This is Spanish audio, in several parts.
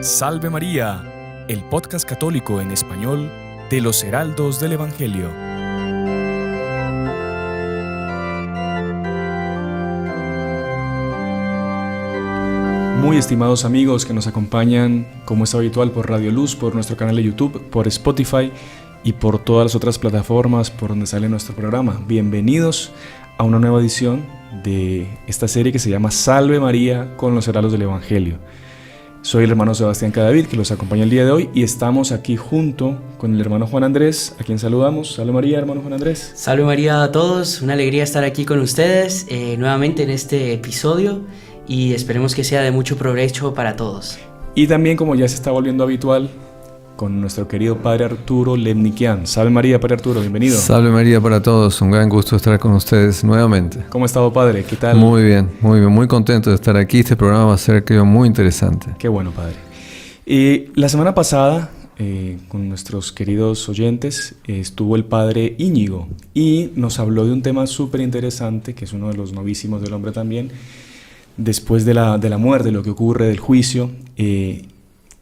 Salve María, el podcast católico en español de los Heraldos del Evangelio. Muy estimados amigos que nos acompañan, como es habitual, por Radio Luz, por nuestro canal de YouTube, por Spotify y por todas las otras plataformas por donde sale nuestro programa. Bienvenidos a una nueva edición de esta serie que se llama Salve María con los Heraldos del Evangelio. Soy el hermano Sebastián Cadavid, que los acompaña el día de hoy, y estamos aquí junto con el hermano Juan Andrés, a quien saludamos. Salve María, hermano Juan Andrés. Salve María a todos, una alegría estar aquí con ustedes nuevamente en este episodio y esperemos que sea de mucho provecho para todos. Y también, como ya se está volviendo habitual, con nuestro querido Padre Arturo Lemnikian. Salve María, Padre Arturo, bienvenido. Salve María para todos, un gran gusto estar con ustedes nuevamente. ¿Cómo ha estado, Padre? ¿Qué tal? Muy bien, muy contento de estar aquí. Este programa va a ser, creo, muy interesante. Qué bueno, Padre. La semana pasada, con nuestros queridos oyentes, estuvo el Padre Íñigo y nos habló de un tema súper interesante, que es uno de los novísimos del hombre también, después de la muerte, lo que ocurre, del juicio,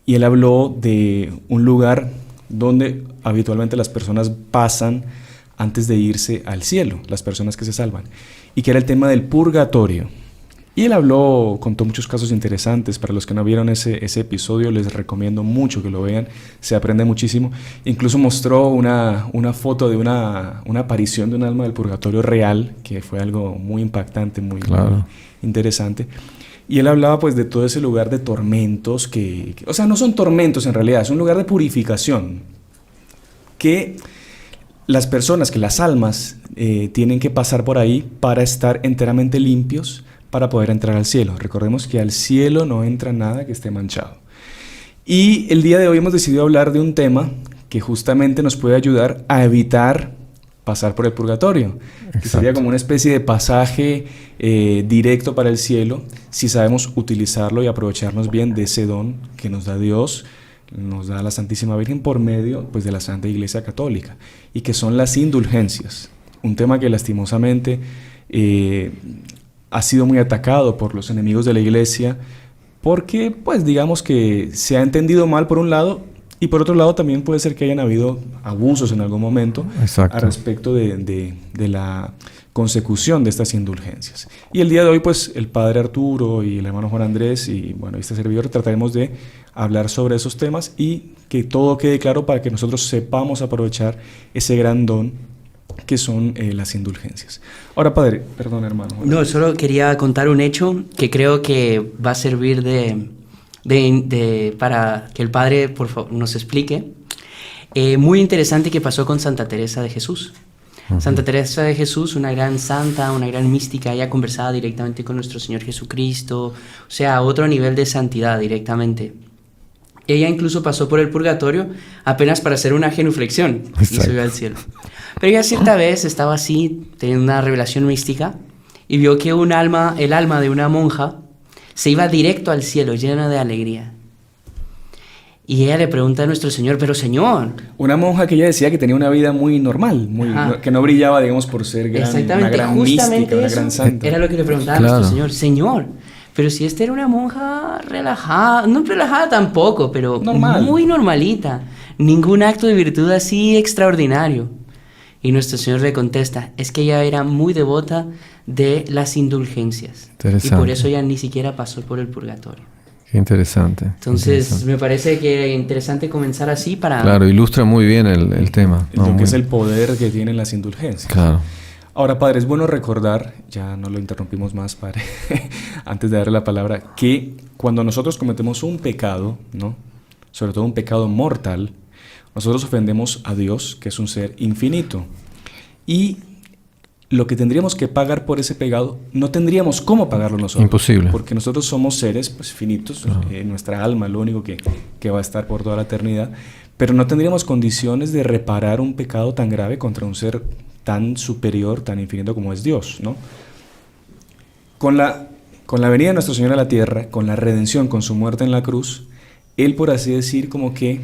y él habló de un lugar donde habitualmente las personas pasan antes de irse al cielo, las personas que se salvan, y que era el tema del purgatorio. Y él contó muchos casos interesantes. Para los que no vieron ese episodio, les recomiendo mucho que lo vean, se aprende muchísimo. Incluso mostró una foto de una aparición de un alma del purgatorio real, que fue algo muy impactante, muy interesante. Y él hablaba pues de todo ese lugar de tormentos o sea, no son tormentos en realidad, es un lugar de purificación que las personas, que las almas tienen que pasar por ahí para estar enteramente limpios para poder entrar al cielo. Recordemos que al cielo no entra nada que esté manchado. Y el día de hoy hemos decidido hablar de un tema que justamente nos puede ayudar a evitar pasar por el purgatorio, que sería como una especie de pasaje directo para el cielo si sabemos utilizarlo y aprovecharnos bien de ese don que nos da Dios, nos da la Santísima Virgen por medio pues, de la Santa Iglesia Católica, y que son las indulgencias, un tema que lastimosamente ha sido muy atacado por los enemigos de la Iglesia porque pues digamos que se ha entendido mal por un lado. Y por otro lado también puede ser que hayan habido abusos en algún momento. Exacto. Al respecto de la consecución de estas indulgencias. Y el día de hoy pues el Padre Arturo y el hermano Juan Andrés y bueno, este servidor trataremos de hablar sobre esos temas y que todo quede claro para que nosotros sepamos aprovechar ese gran don que son las indulgencias. Ahora, Padre, perdón, hermano. No, solo quería contar un hecho que creo que va a servir para que el Padre por favor nos explique. Muy interesante que pasó con Santa Teresa de Jesús. Uh-huh. Santa Teresa de Jesús, una gran santa, una gran mística, ella conversaba directamente con nuestro Señor Jesucristo, o sea, a otro nivel de santidad directamente. Ella incluso pasó por el purgatorio apenas para hacer una genuflexión. Exacto. Y subió al cielo. Pero ella cierta vez estaba así, teniendo una revelación mística, y vio que el alma de una monja se iba directo al cielo, llena de alegría. Y ella le pregunta a nuestro Señor, pero Señor... Una monja que ella decía que tenía una vida muy normal, que no brillaba, digamos, por ser una gran mística, una gran santa. Era lo que le preguntaba a nuestro Señor. Señor, pero si esta era una monja relajada, no relajada tampoco, pero muy normalita. Ningún acto de virtud así extraordinario. Y nuestro Señor le contesta, es que ella era muy devota de las indulgencias. Y por eso ella ni siquiera pasó por el purgatorio. Qué interesante. Entonces, me parece que es interesante comenzar así para... Claro, ilustra muy bien el tema. Lo que es el poder que tienen las indulgencias. Claro. Ahora, Padre, es bueno recordar, ya no lo interrumpimos más, Padre, antes de darle la palabra, que cuando nosotros cometemos un pecado, ¿no? Sobre todo un pecado mortal, nosotros ofendemos a Dios, que es un ser infinito. Y lo que tendríamos que pagar por ese pecado, no tendríamos cómo pagarlo nosotros. Imposible. Porque nosotros somos seres pues, finitos, nuestra alma, lo único que va a estar por toda la eternidad, pero no tendríamos condiciones de reparar un pecado tan grave contra un ser tan superior, tan infinito como es Dios, ¿no? Con la venida de nuestro Señor a la tierra, con la redención, con su muerte en la cruz, Él, por así decir, como que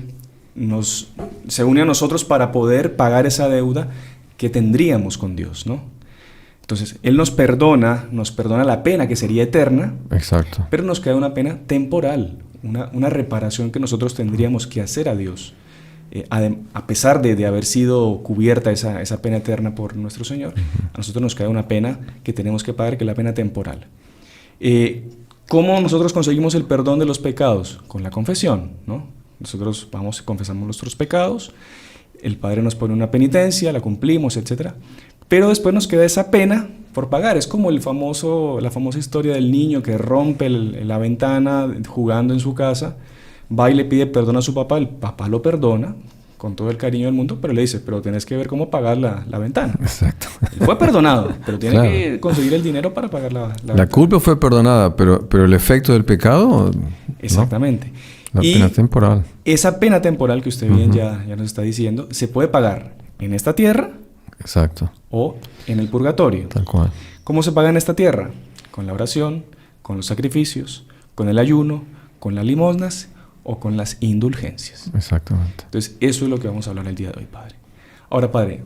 se une a nosotros para poder pagar esa deuda que tendríamos con Dios, ¿no? Entonces, Él nos perdona la pena que sería eterna. Exacto. Pero nos queda una pena temporal, una reparación que nosotros tendríamos que hacer a Dios. A pesar de haber sido cubierta esa pena eterna por nuestro Señor, a nosotros nos queda una pena que tenemos que pagar, que es la pena temporal. ¿Cómo nosotros conseguimos el perdón de los pecados? Con la confesión, ¿no? Nosotros vamos y confesamos nuestros pecados, el Padre nos pone una penitencia, la cumplimos, etc. Pero después nos queda esa pena por pagar. Es como la famosa historia del niño que rompe la ventana jugando en su casa, va y le pide perdón a su papá, el papá lo perdona con todo el cariño del mundo, pero le dice, pero tenés que ver cómo pagar la ventana. Exacto. Él fue perdonado, pero tiene Claro. que conseguir el dinero para pagar la La ventana. culpa fue perdonada, pero el efecto del pecado, Exactamente. ¿no? La Y pena temporal. esa pena temporal que usted bien ya nos está diciendo, se puede pagar en esta tierra Exacto, o en el purgatorio. tal cual. ¿Cómo se paga en esta tierra? Con la oración, con los sacrificios, con el ayuno, con las limosnas o con las indulgencias. Exactamente. Entonces, eso es lo que vamos a hablar el día de hoy, Padre. Ahora, Padre,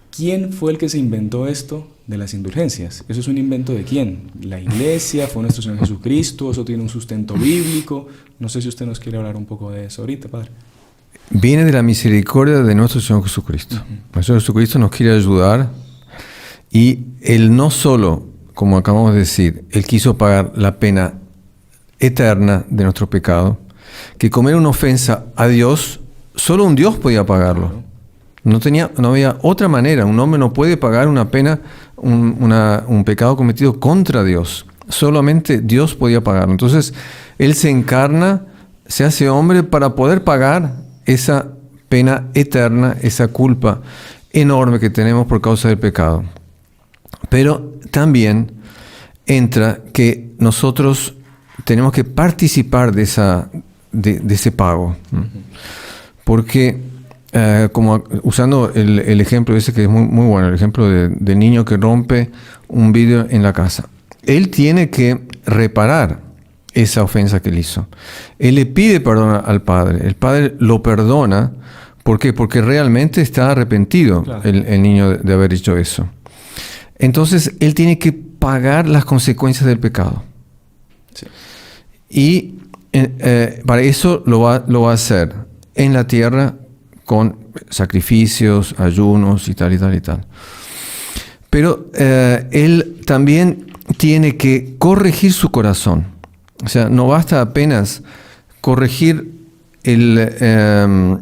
¿quién fue el que se inventó esto de las indulgencias? ¿Eso es un invento de quién? ¿La Iglesia? ¿Fue nuestro Señor Jesucristo? ¿Eso tiene un sustento bíblico? No sé si usted nos quiere hablar un poco de eso ahorita, Padre. Viene de la misericordia de nuestro Señor Jesucristo. Nuestro Señor Jesucristo nos quiere ayudar y Él no solo, como acabamos de decir, Él quiso pagar la pena eterna de nuestro pecado, que comer una ofensa a Dios, solo un Dios podía pagarlo. No había otra manera. Un hombre no puede pagar una pena, un pecado cometido contra Dios. Solamente Dios podía pagarlo. Entonces, Él se encarna, se hace hombre para poder pagar esa pena eterna, esa culpa enorme que tenemos por causa del pecado. Pero también entra que nosotros tenemos que participar de ese pago. Porque, como usando el ejemplo ese que es muy, muy bueno, el ejemplo del niño que rompe un vidrio en la casa. Él tiene que reparar esa ofensa que él hizo. Él le pide perdón al Padre. El Padre lo perdona. ¿Por qué? Porque realmente está arrepentido, claro, el niño de haber hecho eso. Entonces, él tiene que pagar las consecuencias del pecado. Sí. Y para eso lo va a hacer en la tierra con sacrificios, ayunos y tal y tal y tal. Pero él también tiene que corregir su corazón. O sea, no basta apenas corregir el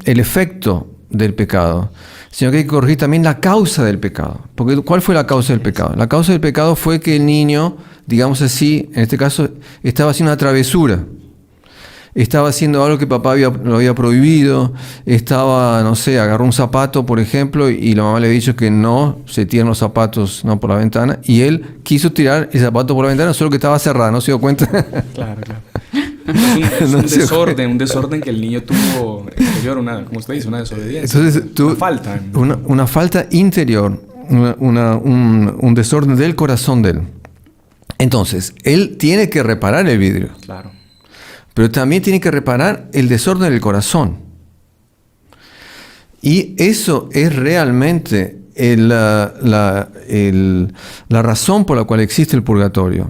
efecto del pecado, sino que hay que corregir también la causa del pecado. Porque ¿cuál fue la causa del pecado? La causa del pecado fue que el niño, digamos así, en este caso, estaba haciendo una travesura. Estaba haciendo algo que papá lo había prohibido. Estaba, no sé, agarró un zapato, por ejemplo, y la mamá le había dicho que no se tiran los zapatos no por la ventana. Y él quiso tirar el zapato por la ventana, solo que estaba cerrada, ¿no se dio cuenta? Claro, claro. Es un desorden que el niño tuvo exterior, como usted dice, una desobediencia. Entonces, una falta. Una falta interior, un desorden del corazón de él. Entonces, él tiene que reparar el vidrio. Claro. Pero también tiene que reparar el desorden del corazón. Y eso es realmente la razón por la cual existe el purgatorio.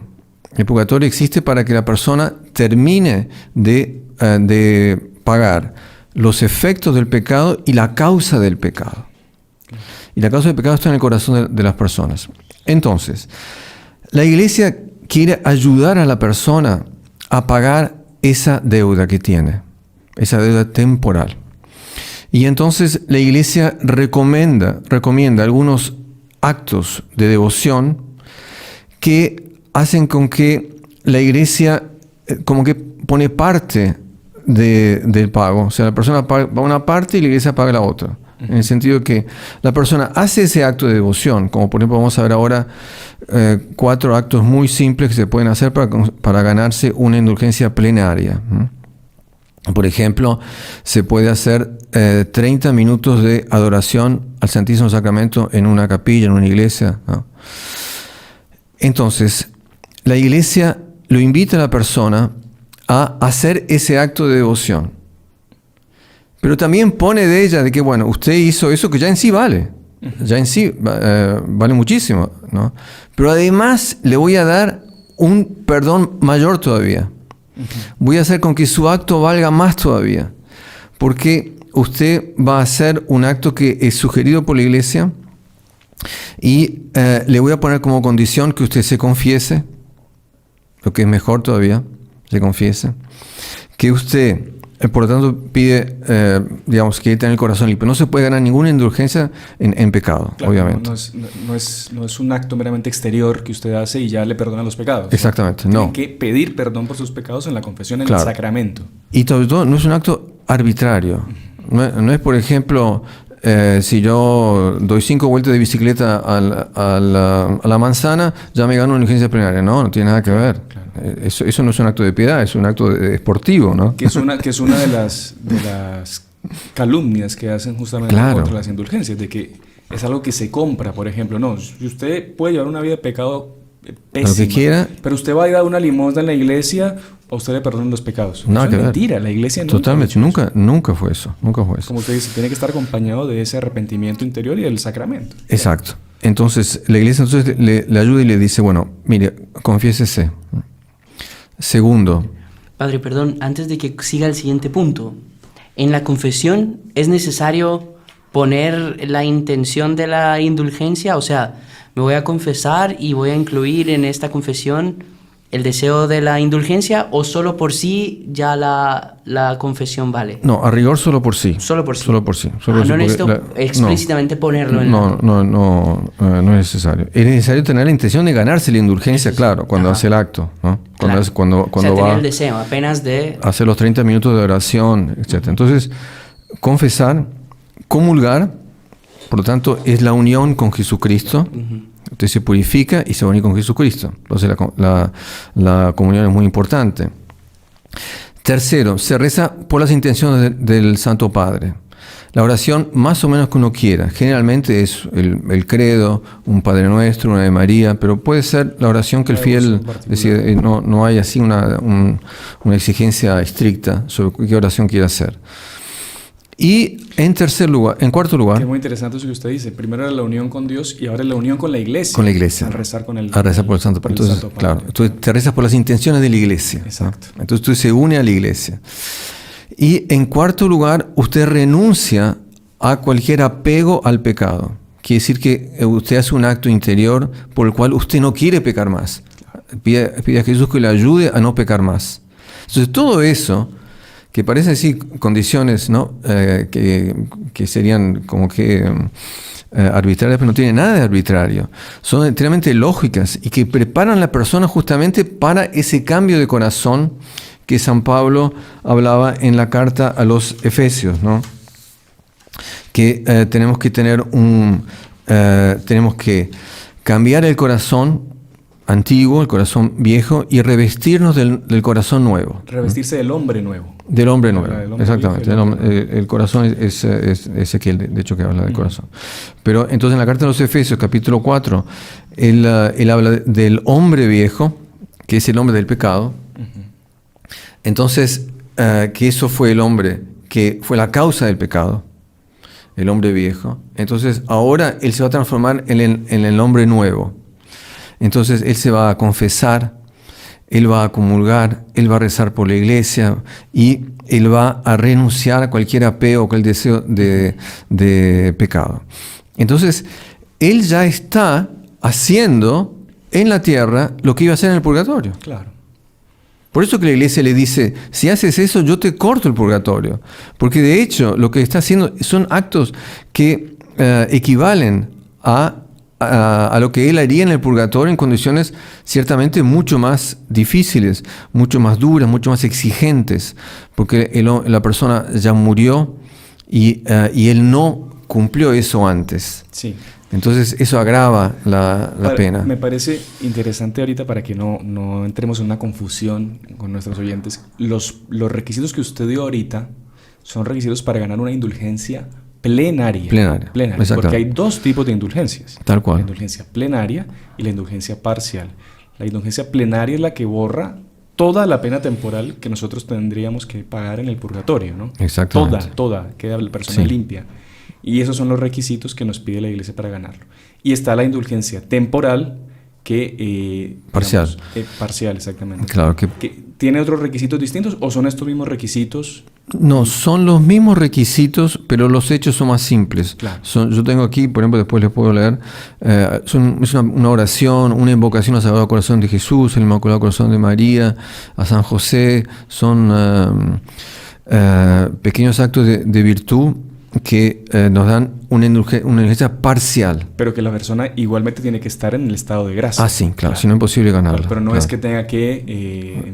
El purgatorio existe para que la persona termine de pagar los efectos del pecado y la causa del pecado. Y la causa del pecado está en el corazón de las personas. Entonces, la Iglesia quiere ayudar a la persona a pagar esa deuda que tiene, esa deuda temporal. Y entonces la Iglesia recomienda algunos actos de devoción que hacen con que la Iglesia como que pone parte del pago. O sea, la persona paga una parte y la Iglesia paga la otra. En el sentido que la persona hace ese acto de devoción, como por ejemplo vamos a ver ahora 4 actos muy simples que se pueden hacer para ganarse una indulgencia plenaria. Por ejemplo, se puede hacer 30 minutos de adoración al Santísimo Sacramento en una capilla, en una iglesia, ¿no? Entonces, la Iglesia lo invita a la persona a hacer ese acto de devoción. Pero también pone de ella de que, bueno, usted hizo eso que ya en sí vale. Ya en sí vale muchísimo, ¿no? Pero además le voy a dar un perdón mayor todavía. Voy a hacer con que su acto valga más todavía. Porque usted va a hacer un acto que es sugerido por la iglesia y le voy a poner como condición que usted se confiese, lo que es mejor todavía, se confiese, que usted, por lo tanto, pide, digamos, que tener el corazón limpio. No se puede ganar ninguna indulgencia en pecado, claro, obviamente. No es un acto meramente exterior que usted hace y ya le perdona los pecados. Exactamente, ¿no? no. Tiene que pedir perdón por sus pecados en la confesión, en claro. el sacramento. Y sobre todo, no es un acto arbitrario. No es, por ejemplo, si yo doy 5 vueltas de bicicleta a la manzana, ya me gano una indulgencia plenaria. No tiene nada que ver. Claro. Eso no es un acto de piedad, es un acto deportivo, ¿no? Que es una de las calumnias que hacen justamente claro. contra las indulgencias, de que es algo que se compra, por ejemplo. No, si usted puede llevar una vida de pecado pésima, lo que quiera, pero usted va a ir a una limosna en la iglesia, a usted le perdonan los pecados. Nada eso que es ver. Mentira, la iglesia totalmente, nunca fue eso. Como usted dice, tiene que estar acompañado de ese arrepentimiento interior y del sacramento. Exacto. Entonces, la iglesia le ayuda y le dice, bueno, mire, confiésese. Segundo. Padre, perdón, antes de que siga el siguiente punto, en la confesión es necesario poner la intención de la indulgencia, o sea, me voy a confesar y voy a incluir en esta confesión el deseo de la indulgencia, o solo por sí ya la confesión vale. No, a rigor solo por sí. Solo por sí. Solo por sí. No necesito explícitamente ponerlo en no es necesario. Es necesario tener la intención de ganarse la indulgencia, claro, cuando hace el acto, ¿no? Cuando o sea, va tener el deseo apenas de hacer los 30 minutos de oración, etc. Entonces, confesar, comulgar, por lo tanto, es la unión con Jesucristo. Usted se purifica y se va a unir con Jesucristo. Entonces la comunión es muy importante. Tercero, se reza por las intenciones del Santo Padre. La oración más o menos que uno quiera. Generalmente es el credo, un Padre Nuestro, una Ave María, pero puede ser la oración que el fiel decide. No hay así una exigencia estricta sobre qué oración quiere hacer. Y en cuarto lugar... Que es muy interesante eso que usted dice. Primero era la unión con Dios y ahora es la unión con la iglesia. Con la iglesia. Al rezar por el Santo Padre. Entonces, claro, entonces te rezas por las intenciones de la iglesia. Exacto. ¿no? Entonces tú se une a la iglesia. Y en cuarto lugar, usted renuncia a cualquier apego al pecado. Quiere decir que usted hace un acto interior por el cual usted no quiere pecar más. Pide a Jesús que le ayude a no pecar más. Entonces todo eso, que parecen así condiciones, ¿no? que serían como que arbitrarias, pero no tienen nada de arbitrario. Son enteramente lógicas y que preparan a la persona justamente para ese cambio de corazón que San Pablo hablaba en la carta a los Efesios, ¿no? Que tenemos que tener tenemos que cambiar el corazón antiguo, el corazón viejo, y revestirnos del corazón nuevo. Revestirse del hombre nuevo. Del hombre nuevo, exactamente. El corazón es Ezequiel, de hecho, que habla del corazón. Pero entonces en la carta de los Efesios, capítulo 4, él habla del hombre viejo, que es el hombre del pecado. Entonces, que eso fue el hombre que fue la causa del pecado, el hombre viejo. Entonces, ahora él se va a transformar en el hombre nuevo. Entonces, él se va a confesar, él va a comulgar, él va a rezar por la iglesia y él va a renunciar a cualquier apego o cualquier deseo de pecado. Entonces, él ya está haciendo en la tierra lo que iba a hacer en el purgatorio. Claro. Por eso que la iglesia le dice, si haces eso, yo te corto el purgatorio. Porque de hecho, lo que está haciendo son actos que equivalen a lo que él haría en el purgatorio en condiciones ciertamente mucho más difíciles, mucho más duras, mucho más exigentes, porque la persona ya murió y él no cumplió eso antes. Sí. Entonces eso agrava la pena. Me parece interesante ahorita, para que no entremos en una confusión con nuestros oyentes, los requisitos que usted dio ahorita son requisitos para ganar una indulgencia plenaria. Porque hay dos tipos de indulgencias. Tal cual. La indulgencia plenaria y la indulgencia parcial. La indulgencia plenaria es la que borra toda la pena temporal que nosotros tendríamos que pagar en el purgatorio, ¿no? Exactamente. Toda, queda la persona limpia. Y esos son los requisitos que nos pide la iglesia para ganarlo. Y está la indulgencia temporal, que... parcial. Parcial, exactamente. Claro, ¿tiene otros requisitos distintos o son estos mismos requisitos? No, son los mismos requisitos, pero los hechos son más simples. Claro. Yo tengo aquí, por ejemplo, después les puedo leer, es una oración, una invocación al Sagrado Corazón de Jesús, el Inmaculado Corazón de María, a San José. Son pequeños actos de virtud que nos dan una indulgencia parcial. Pero que la persona igualmente tiene que estar en el estado de gracia. Ah, sí, claro, si no es imposible ganarla. Pero no claro. es que tenga que,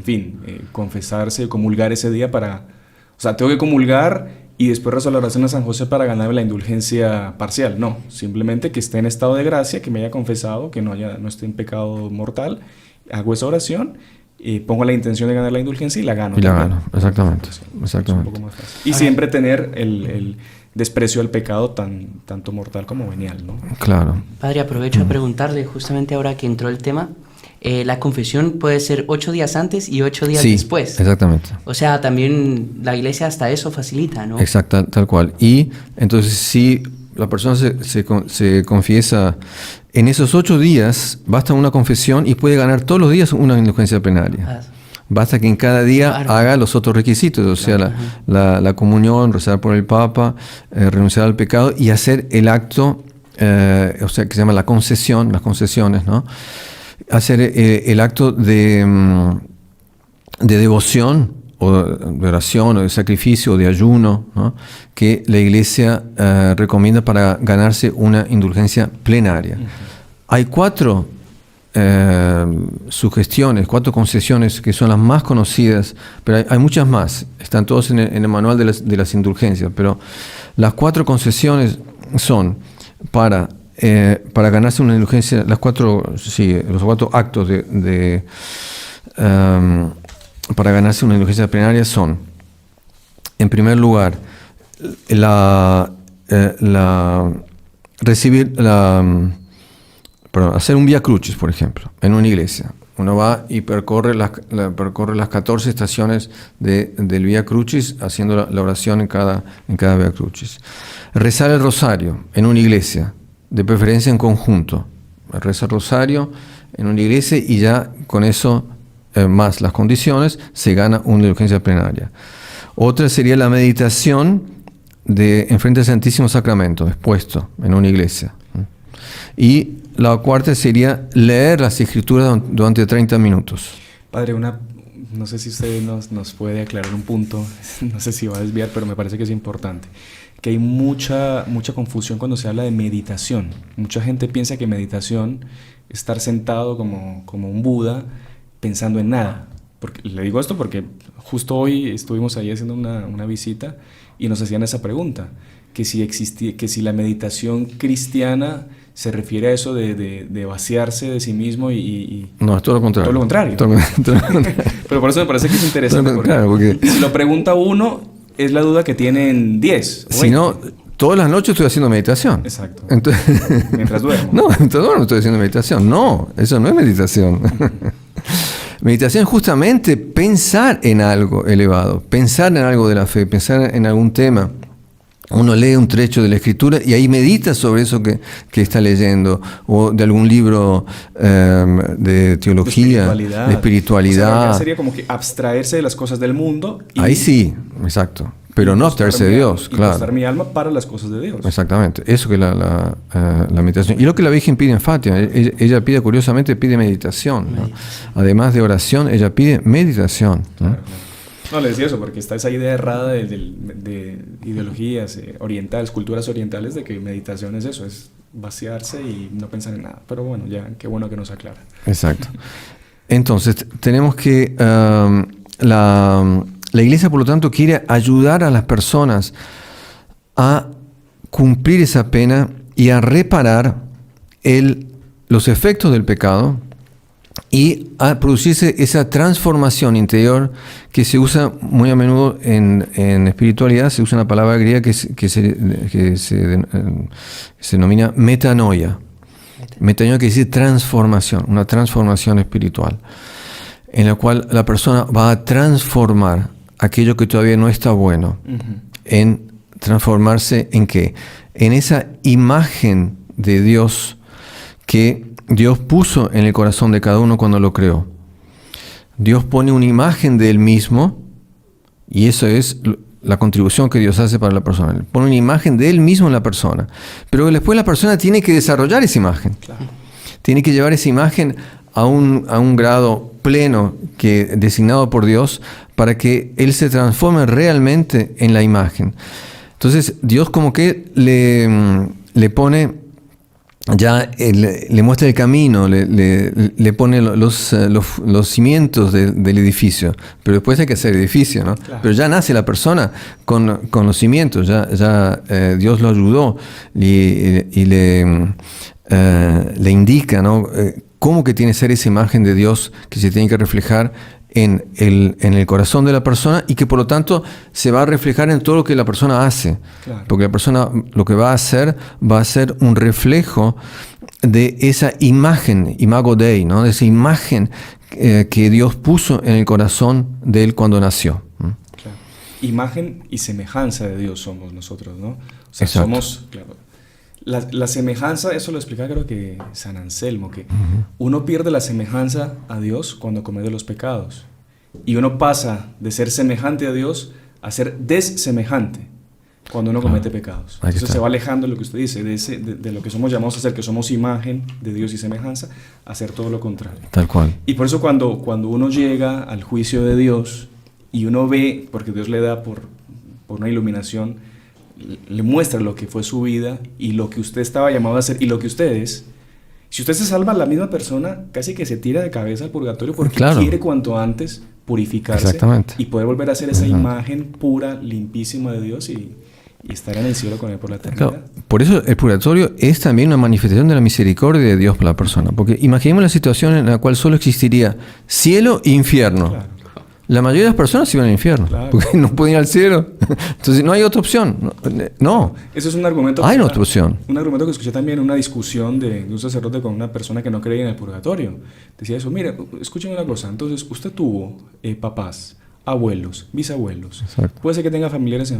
confesarse, comulgar ese día para... O sea, tengo que comulgar y después rezo la oración a San José para ganarme la indulgencia parcial. No, simplemente que esté en estado de gracia, que me haya confesado, que no esté en pecado mortal, hago esa oración, pongo la intención de ganar la indulgencia y la gano. Y la gano, exactamente. Exactamente. Es un poco más fácil. Y siempre tener el desprecio al pecado tanto mortal como venial, ¿no? Claro. Padre, aprovecho a preguntarle, justamente ahora que entró el tema, la confesión puede ser 8 días antes y 8 días después. Exactamente. O sea, también la iglesia hasta eso facilita, ¿no? Exacto, tal cual. Y entonces si la persona se confiesa en esos 8 días, basta una confesión y puede ganar todos los días una indulgencia plenaria. Basta que en cada día haga los otros requisitos, o sea, la comunión, rezar por el Papa, renunciar al pecado y hacer el acto, o sea, que se llama la concesión, las concesiones, ¿no? Hacer el acto de devoción o de oración o de sacrificio o de ayuno, ¿no? Que la Iglesia recomienda para ganarse una indulgencia plenaria. Hay 4 sugestiones, 4 concesiones que son las más conocidas, pero hay muchas más, están todos en el manual de las indulgencias, pero las 4 concesiones son para ganarse una indulgencia, los 4 actos para ganarse una indulgencia plenaria son, en primer lugar, hacer un Vía Crucis, por ejemplo, en una iglesia. Uno va y percorre las 14 estaciones del Vía Crucis, haciendo la oración en cada Vía Crucis. Rezar el rosario en una iglesia, de preferencia en conjunto. Reza el rosario en una iglesia y ya con eso, más las condiciones, se gana una indulgencia plenaria. Otra sería la meditación enfrente al Santísimo Sacramento, expuesto en una iglesia. Y la cuarta sería leer las Escrituras durante 30 minutos. Padre, no sé si usted nos puede aclarar un punto, no sé si va a desviar, pero me parece que es importante. Que hay mucha confusión cuando se habla de meditación. Mucha gente piensa que meditación es estar sentado como un Buda pensando en nada. Le digo esto porque justo hoy estuvimos ahí haciendo una visita y nos hacían esa pregunta, que si la meditación cristiana se refiere a eso de vaciarse de sí mismo y... No, es todo lo contrario. Todo lo contrario. Pero por eso me parece que es interesante. Porque si lo pregunta uno, es la duda que tienen 10. Si no, todas las noches estoy haciendo meditación. Exacto. Entonces, mientras duermo. No, mientras duermo estoy haciendo meditación. No, eso no es meditación. Meditación es justamente pensar en algo elevado, pensar en algo de la fe, pensar en algún tema. Uno lee un trecho de la Escritura y ahí medita sobre eso que está leyendo, o de algún libro de teología, de espiritualidad. O sea, sería como que abstraerse de las cosas del mundo. Ahí sí, exacto. Pero no abstraerse de Dios, claro. Apostar mi alma para las cosas de Dios. Exactamente. Eso que es la meditación. Y lo que la Virgen pide en Fátima. Ella pide, curiosamente, pide meditación, ¿no? Además de oración, ella pide meditación, ¿no? Claro. No, le decía eso porque está esa idea errada de ideologías orientales, culturas orientales, de que meditación es eso, es vaciarse y no pensar en nada. Pero bueno, ya, qué bueno que nos aclara. Exacto. Entonces, tenemos que... La Iglesia, por lo tanto, quiere ayudar a las personas a cumplir esa pena y a reparar los efectos del pecado y a producirse esa transformación interior que se usa muy a menudo en espiritualidad. Se usa una palabra griega que se denomina metanoia. Metanoia quiere decir transformación, una transformación espiritual, en la cual la persona va a transformar aquello que todavía no está bueno, en transformarse en ¿qué? En esa imagen de Dios que Dios puso en el corazón de cada uno cuando lo creó. Dios pone una imagen de Él mismo, y eso es la contribución que Dios hace para la persona. Él pone una imagen de Él mismo en la persona. Pero después la persona tiene que desarrollar esa imagen. Claro. Tiene que llevar esa imagen a un grado pleno designado por Dios para que Él se transforme realmente en la imagen. Entonces Dios como que le pone, ya le muestra el camino, le pone los cimientos del edificio, pero después hay que hacer el edificio, ¿no? Claro. Pero ya nace la persona con los cimientos, ya Dios lo ayudó y le indica, ¿no? Cómo que tiene que ser esa imagen de Dios que se tiene que reflejar en el corazón de la persona y que por lo tanto se va a reflejar en todo lo que la persona hace. Claro. Porque la persona lo que va a ser un reflejo de esa imagen, imago Dei, ¿no? De esa imagen que Dios puso en el corazón de él cuando nació. Claro. Imagen y semejanza de Dios somos nosotros, ¿no? O sea, Exacto. somos, claro. La semejanza, eso lo explica creo que San Anselmo, que uno pierde la semejanza a Dios cuando comete los pecados. Y uno pasa de ser semejante a Dios a ser desemejante cuando uno comete pecados. Ahí Entonces está. se va alejando de lo que usted dice, de lo que somos llamados a ser, que somos imagen de Dios y semejanza, a hacer todo lo contrario. Tal cual. Y por eso cuando uno llega al juicio de Dios y uno ve, porque Dios le da por una iluminación, le muestra lo que fue su vida y lo que usted estaba llamado a hacer y lo que usted es. Si usted se salva, la misma persona casi que se tira de cabeza al purgatorio porque Claro. quiere cuanto antes purificarse. Exactamente. Y poder volver a ser esa Ajá. imagen pura, limpísima de Dios y estar en el cielo con él por la eternidad. Claro, por eso el purgatorio es también una manifestación de la misericordia de Dios para la persona. Porque imaginemos la situación en la cual solo existiría cielo e infierno. Claro. La mayoría de las personas iban al infierno, Claro. porque no pueden ir al cielo. Entonces no hay otra opción. No. Eso es un argumento. Hay otra opción. Un argumento que escuché también en una discusión de un sacerdote con una persona que no creía en el purgatorio. Decía eso, mire, escúcheme una cosa. Entonces, usted tuvo papás, abuelos, bisabuelos. Exacto. Puede ser que tenga familiares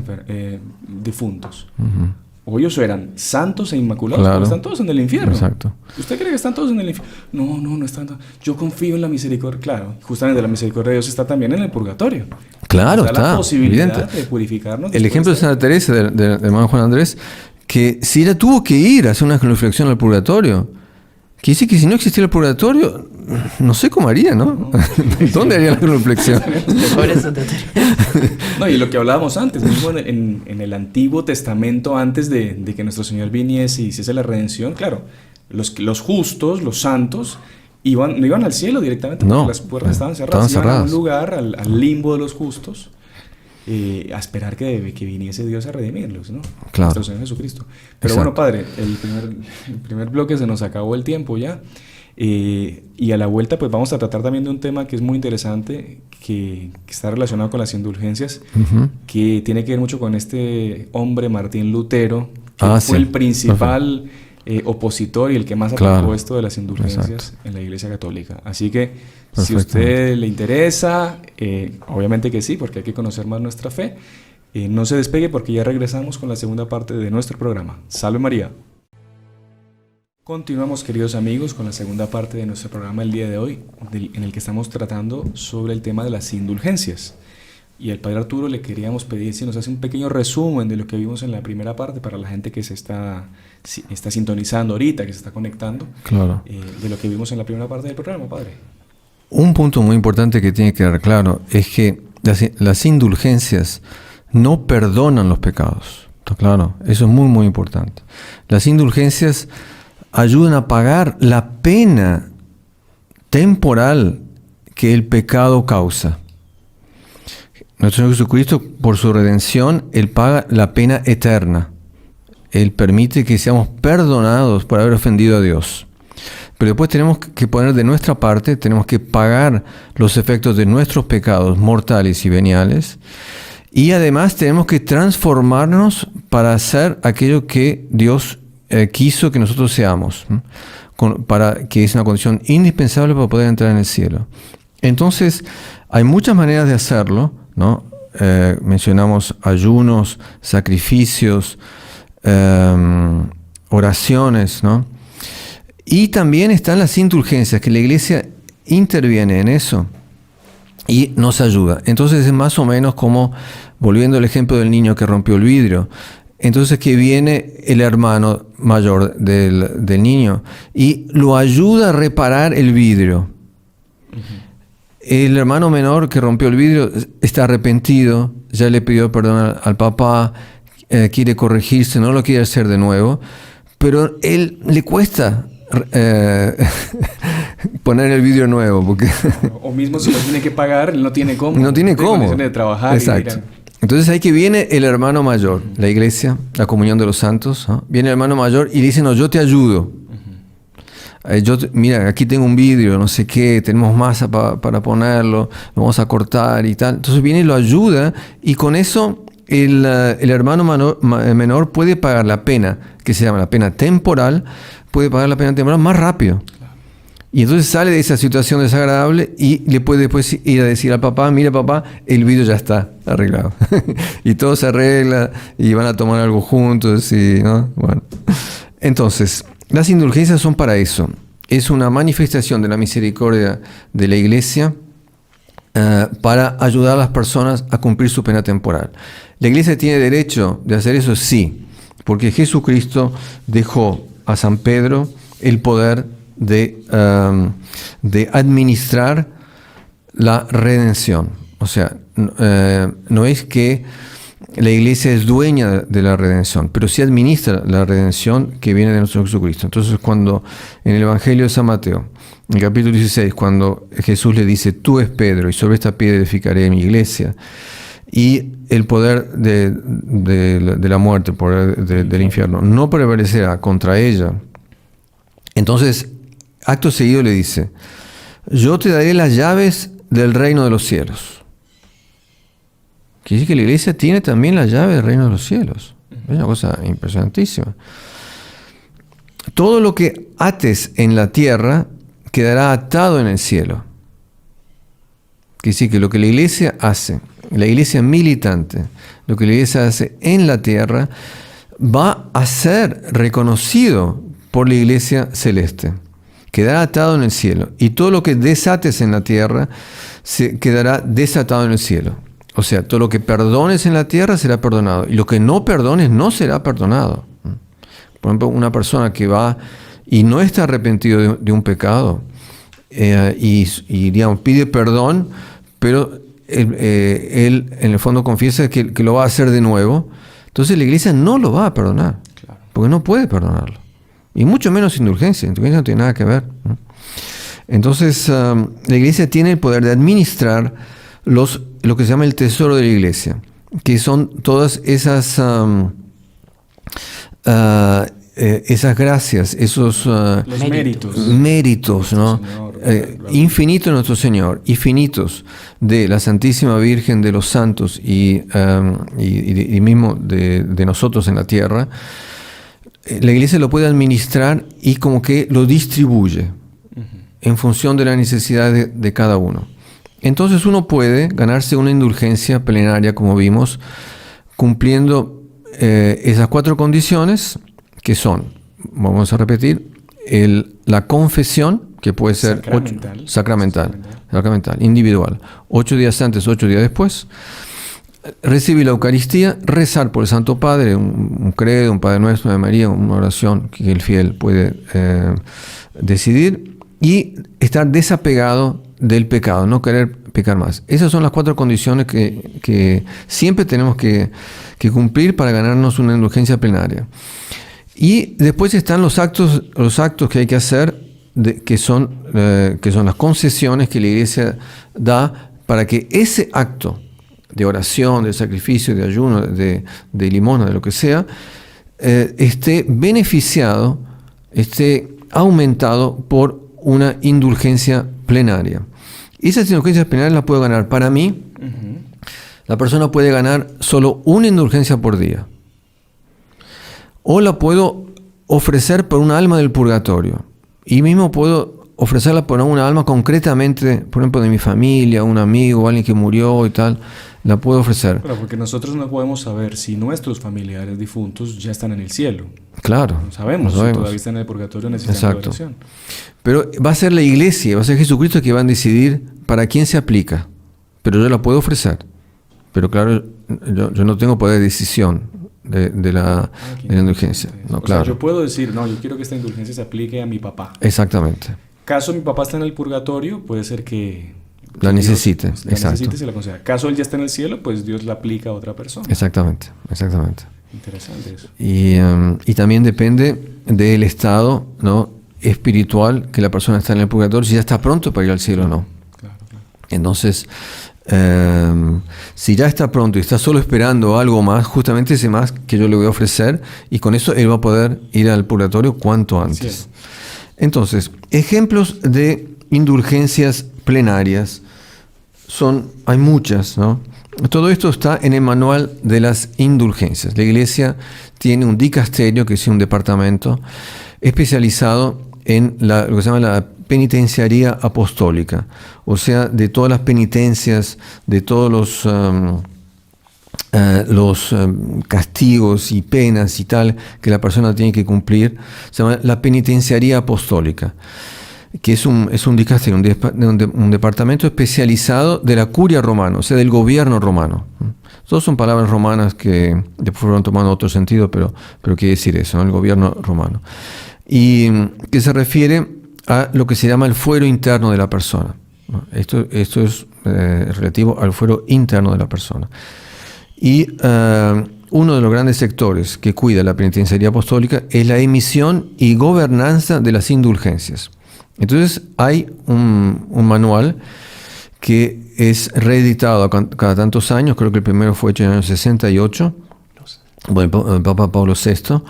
difuntos. Ujú. O ellos eran santos e inmaculados, Claro. pero están todos en el infierno. Exacto. ¿Usted cree que están todos en el infierno? No están todos. Yo confío en la misericordia. Claro, justamente la misericordia de Dios está también en el purgatorio. Claro, Nos da está. la posibilidad Evidente. de purificarnos. El después ejemplo de Santa Teresa, del hermano Juan Andrés, que si ella tuvo que ir a hacer una reflexión al purgatorio, que dice que si no existiera el purgatorio, no sé cómo haría, ¿no? ¿Dónde haría la reflexión? Pobre Santa Teresa. No, y lo que hablábamos antes, mismo en el Antiguo Testamento, antes de que nuestro Señor viniese y hiciese la redención, claro, los justos, los santos, no iban al cielo directamente, porque No, las puertas estaban cerradas. estaban Iban a un cerradas. lugar, al limbo de los justos, a esperar que viniese Dios a redimirlos, ¿no? Claro. Nuestro Señor Jesucristo. Pero Exacto. bueno, Padre, el primer bloque se nos acabó el tiempo ya. Y a la vuelta pues vamos a tratar también de un tema que es muy interesante, que está relacionado con las indulgencias, Ujú. que tiene que ver mucho con este hombre Martín Lutero, que Ah, fue sí. el principal opositor y el que más atacó Claro. esto de las indulgencias Exacto. en la Iglesia Católica. Así que si a Perfectamente. usted le interesa, obviamente que sí, porque hay que conocer más nuestra fe, no se despegue porque ya regresamos con la segunda parte de nuestro programa. ¡Salve María! Continuamos, queridos amigos, con la segunda parte de nuestro programa el día de hoy, en el que estamos tratando sobre el tema de las indulgencias. Y al Padre Arturo le queríamos pedir si nos hace un pequeño resumen de lo que vimos en la primera parte para la gente que se está sintonizando ahorita, que se está conectando, Claro. de lo que vimos en la primera parte del programa, Padre. Un punto muy importante que tiene que quedar claro es que las indulgencias no perdonan los pecados. ¿Está claro? Eso es muy, muy importante. Las indulgencias ayudan a pagar la pena temporal que el pecado causa. Nuestro Señor Jesucristo, por su redención, Él paga la pena eterna. Él permite que seamos perdonados por haber ofendido a Dios. Pero después tenemos que poner de nuestra parte, tenemos que pagar los efectos de nuestros pecados mortales y veniales. Y además tenemos que transformarnos para hacer aquello que Dios quiso que nosotros seamos, para que es una condición indispensable para poder entrar en el cielo. Entonces, hay muchas maneras de hacerlo, ¿no? Mencionamos ayunos, sacrificios, oraciones, ¿no? Y también están las indulgencias, que la Iglesia interviene en eso y nos ayuda. Entonces es más o menos como, volviendo al ejemplo del niño que rompió el vidrio, entonces que viene el hermano mayor del niño y lo ayuda a reparar el vidrio. El hermano menor que rompió el vidrio está arrepentido, ya le pidió perdón al papá, quiere corregirse, no lo quiere hacer de nuevo, pero él le cuesta poner el vidrio nuevo. Porque o mismo si lo tiene que pagar, él no tiene cómo. No tiene cómo. Condiciones de trabajar. Exacto. Entonces ahí que viene el hermano mayor, la iglesia, la comunión de los santos, ¿no? Viene el hermano mayor y dice, no, yo te ayudo. Mira, aquí tengo un vidrio, no sé qué, tenemos masa para ponerlo, lo vamos a cortar y tal. Entonces viene y lo ayuda y con eso el hermano menor puede pagar la pena, que se llama la pena temporal, puede pagar la pena temporal más rápido. Y entonces sale de esa situación desagradable y le puede después ir a decir al papá, mira papá, el vidrio ya está arreglado. Y todo se arregla y van a tomar algo juntos, y, ¿no? Bueno. Entonces, las indulgencias son para eso. Es una manifestación de la misericordia de la iglesia para ayudar a las personas a cumplir su pena temporal. ¿La iglesia tiene derecho de hacer eso? Sí, porque Jesucristo dejó a San Pedro el poder de administrar la redención. O sea, no es que la iglesia es dueña de la redención, pero sí administra la redención que viene de nuestro Jesucristo. Entonces, cuando en el Evangelio de San Mateo, en el capítulo 16, cuando Jesús le dice, tú es Pedro, y sobre esta piedra edificaré mi iglesia, y el poder de la muerte, el poder del infierno, no prevalecerá contra ella. Entonces, acto seguido le dice, yo te daré las llaves del reino de los cielos. Quiere decir que la iglesia tiene también la llave del reino de los cielos. Es una cosa impresionantísima. Todo lo que ates en la tierra quedará atado en el cielo. Quiere decir que lo que la iglesia hace, la iglesia militante, lo que la iglesia hace en la tierra, va a ser reconocido por la iglesia celeste. Quedará atado en el cielo. Y todo lo que desates en la tierra se quedará desatado en el cielo. O sea, todo lo que perdones en la tierra será perdonado. Y lo que no perdones no será perdonado. Por ejemplo, una persona que va y no está arrepentido de un pecado y digamos, pide perdón, pero él en el fondo confiesa que lo va a hacer de nuevo. Entonces la iglesia no lo va a perdonar. Claro. Porque no puede perdonarlo. Y mucho menos indulgencia. Indulgencia no tiene nada que ver, ¿no? Entonces, la iglesia tiene el poder de administrar lo que se llama el tesoro de la iglesia, que son todas esas gracias, esos méritos, ¿no? Infinitos de nuestro Señor y finitos de la Santísima Virgen, de los santos y mismo de nosotros en la tierra. La iglesia lo puede administrar y como que lo distribuye en función de la necesidad de cada uno. Entonces uno puede ganarse una indulgencia plenaria, como vimos, cumpliendo esas 4 condiciones que son, vamos a repetir, la confesión, que puede ser sacramental, individual, 8 días antes, 8 días después. Recibir la Eucaristía, rezar por el Santo Padre, un credo, un Padre Nuestro, de María, una oración que el fiel puede decidir, y estar desapegado del pecado, no querer pecar más. Esas son las 4 condiciones que siempre tenemos que cumplir para ganarnos una indulgencia plenaria. Y después están los actos que hay que hacer, que son las concesiones que la Iglesia da para que ese acto de oración, de sacrificio, de ayuno, de limosna, de lo que sea, esté beneficiado, esté aumentado por una indulgencia plenaria. Esas indulgencias plenarias las puedo ganar para mí. La persona puede ganar solo una indulgencia por día. O la puedo ofrecer por una alma del purgatorio. Y mismo puedo ofrecerla por una alma concretamente, por ejemplo, de mi familia, un amigo, alguien que murió y tal. La puedo ofrecer. Pero porque nosotros no podemos saber si nuestros familiares difuntos ya están en el cielo. Claro. No sabemos. Si todavía están en el purgatorio, necesitan oración. Pero va a ser la iglesia, va a ser Jesucristo que va a decidir para quién se aplica. pero yo la puedo ofrecer. Pero claro, yo no tengo poder de decisión de la indulgencia. No, claro. Sea, yo puedo decir, no, yo quiero que esta indulgencia se aplique a mi papá. Exactamente. Caso mi papá está en el purgatorio, puede ser que la necesite. Dios, la necesite y se la conceda. Caso él ya está en el cielo, pues Dios la aplica a otra persona. Exactamente. Interesante eso. Y también depende del estado, ¿no?, espiritual que la persona está en el purgatorio, si ya está pronto para ir al cielo o no. Claro. Entonces, si ya está pronto y está solo esperando algo más, justamente ese más que yo le voy a ofrecer, y con eso él va a poder ir al purgatorio cuanto antes. Sí. Entonces, ejemplos de indulgencias plenarias hay muchas, ¿no? Todo esto está en el manual de las indulgencias. La Iglesia tiene un dicasterio, que es un departamento especializado en lo que se llama la penitenciaría apostólica, o sea, de todas las penitencias, de todos los castigos y penas y tal que la persona tiene que cumplir. Se llama la penitenciaría apostólica, que es un dicasterio, un departamento especializado de la curia romana, o sea, del gobierno romano. Todas son palabras romanas que después fueron tomando otro sentido, pero quiere decir eso, ¿no? El gobierno romano. Y que se refiere a lo que se llama el fuero interno de la persona. Esto es relativo al fuero interno de la persona. Y uno de los grandes sectores que cuida la penitenciaría apostólica es la emisión y gobernanza de las indulgencias. Entonces hay un manual que es reeditado cada tantos años, creo que el primero fue hecho en el año 68, bueno, el Papa Pablo VI,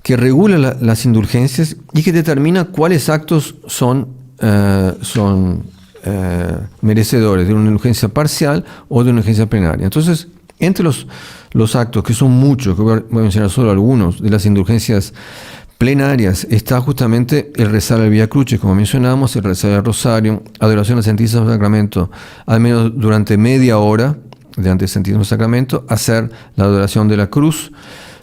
que regula las indulgencias y que determina cuáles actos son merecedores de una indulgencia parcial o de una indulgencia plenaria. Entonces, entre los actos, que son muchos, que voy a mencionar solo algunos, de las indulgencias plenarias, está justamente el rezar el Vía Crucis, como mencionamos, el rezar el Rosario, adoración al Santísimo Sacramento, al menos durante media hora delante del Santísimo Sacramento, hacer la adoración de la cruz,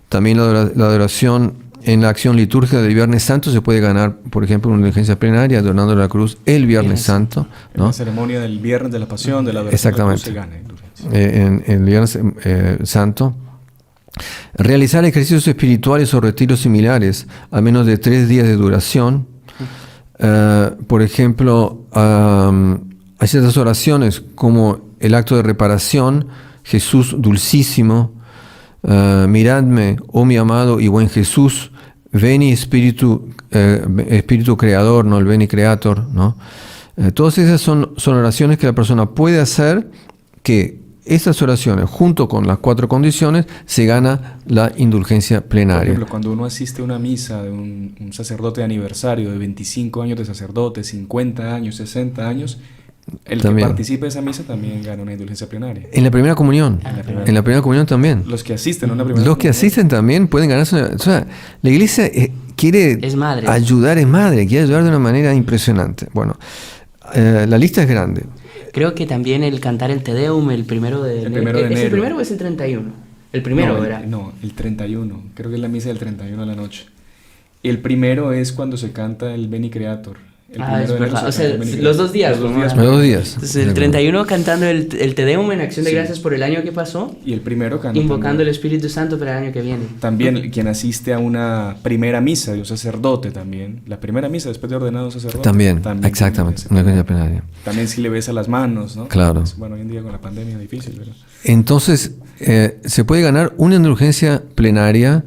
también la adoración en la acción litúrgica del Viernes Santo. Se puede ganar, por ejemplo, una indulgencia plenaria adornando la cruz el Viernes Santo, ¿no? En la ceremonia del Viernes de la Pasión, de la adoración de la cruz, se gana en el Viernes Santo. Realizar ejercicios espirituales o retiros similares, a menos de 3 días de duración. Por ejemplo, hay ciertas oraciones como el acto de reparación, Jesús dulcísimo, miradme, oh mi amado y buen Jesús, veni Espíritu Creador, no el veni Creator, ¿no? Todas esas son oraciones que la persona puede hacer, que estas oraciones, junto con las 4 condiciones, se gana la indulgencia plenaria. Por ejemplo, cuando uno asiste a una misa de un sacerdote de aniversario, de 25 años de sacerdote, 50 años, 60 años, el también, que participe de esa misa también gana una indulgencia plenaria. En la primera comunión. En la primera comunión también. Los que asisten a una primera Los que asisten también pueden ganarse una... O sea, la Iglesia quiere ayudar, quiere ayudar de una manera impresionante. Bueno, la lista es grande. Creo que también el cantar el Te Deum el 1 de enero. ¿Es el primero o es el 31? El primero era. No, el 31. Creo que es la misa del 31 a la noche. El primero es cuando se canta el Veni Creator. Es verdad. O sea, los 2 días. Los 2 días. Entonces, el 31 cantando el Te Deum en acción de gracias por el año que pasó. Y el primero cantando, invocando el Espíritu Santo para el año que viene. También quien asiste a una primera misa de un sacerdote también. La primera misa después de ordenado un sacerdote. También exactamente. Una indulgencia plenaria. También si le besa las manos, ¿no? Claro. Bueno, hoy en día con la pandemia es difícil, ¿verdad? Entonces, se puede ganar una indulgencia plenaria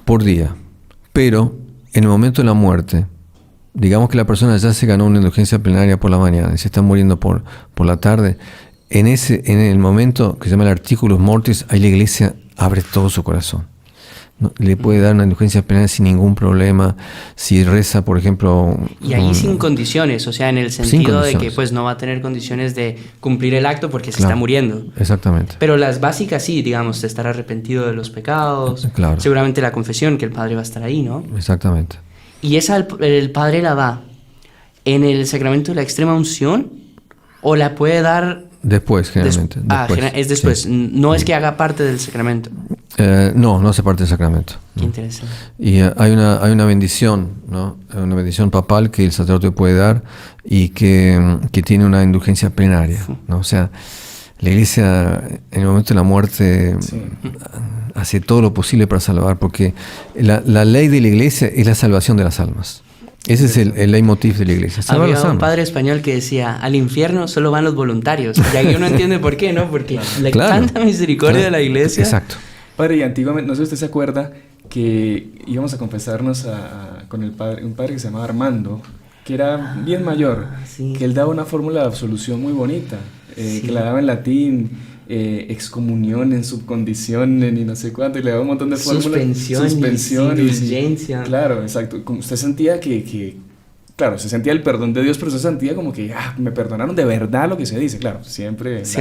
por día. Pero en el momento de la muerte, digamos que la persona ya se ganó una indulgencia plenaria por la mañana y se está muriendo por la tarde, en el momento que se llama el articulus mortis, ahí la Iglesia abre todo su corazón. ¿No? Le puede dar una indulgencia plenaria sin ningún problema, si reza, por ejemplo... Y ahí sin condiciones, o sea, en el sentido de que pues no va a tener condiciones de cumplir el acto porque se está muriendo. Exactamente. Pero las básicas sí, digamos, de estar arrepentido de los pecados, seguramente la confesión, que el Padre va a estar ahí, ¿no? Exactamente. ¿Y esa el Padre la da en el sacramento de la extrema unción o la puede dar después, generalmente? Es después. Sí. No es que haga parte del sacramento. No hace parte del sacramento. Qué interesante. Y hay una bendición, ¿no? Una bendición papal que el sacerdote puede dar y que tiene una indulgencia plenaria, ¿no? O sea, La iglesia en el momento de la muerte hace todo lo posible para salvar, porque la ley de la iglesia es la salvación de las almas. Ese es el leitmotiv de la iglesia. Salvar Había las un almas. padre español que decía, al infierno solo van los voluntarios. Y ahí uno entiende por qué, ¿no? Porque la tanta misericordia de la iglesia. Exacto. Padre, y antiguamente, no sé si usted se acuerda, que íbamos a confesarnos con un padre que se llamaba Armando, que era bien mayor, sí. que él daba una fórmula de absolución muy bonita, Sí. que la daba en latín, excomunión en subcondiciones y no sé cuánto, y le daba un montón de fórmulas. Suspensión, indulgencia. Claro, exacto. Como usted sentía claro, se sentía el perdón de Dios, pero se sentía como que me perdonaron de verdad lo que se dice, claro, siempre es,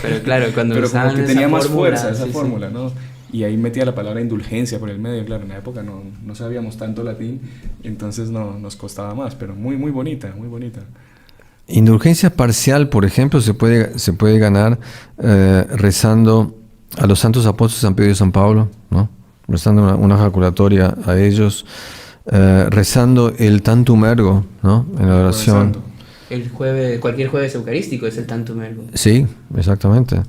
pero claro, cuando pero como que tenía más fuerza esa sí, fórmula, ¿no? Y ahí metía la palabra indulgencia por el medio, claro, en la época no sabíamos tanto latín, entonces nos costaba más, pero muy, muy bonita, muy bonita. Indulgencia parcial, por ejemplo, se puede ganar rezando a los santos apóstoles San Pedro y San Pablo, ¿no? Rezando una ejaculatoria a ellos, rezando el Tantum Ergo, ¿no? En la oración. Cualquier jueves eucarístico es el Tantum Ergo. Sí, exactamente.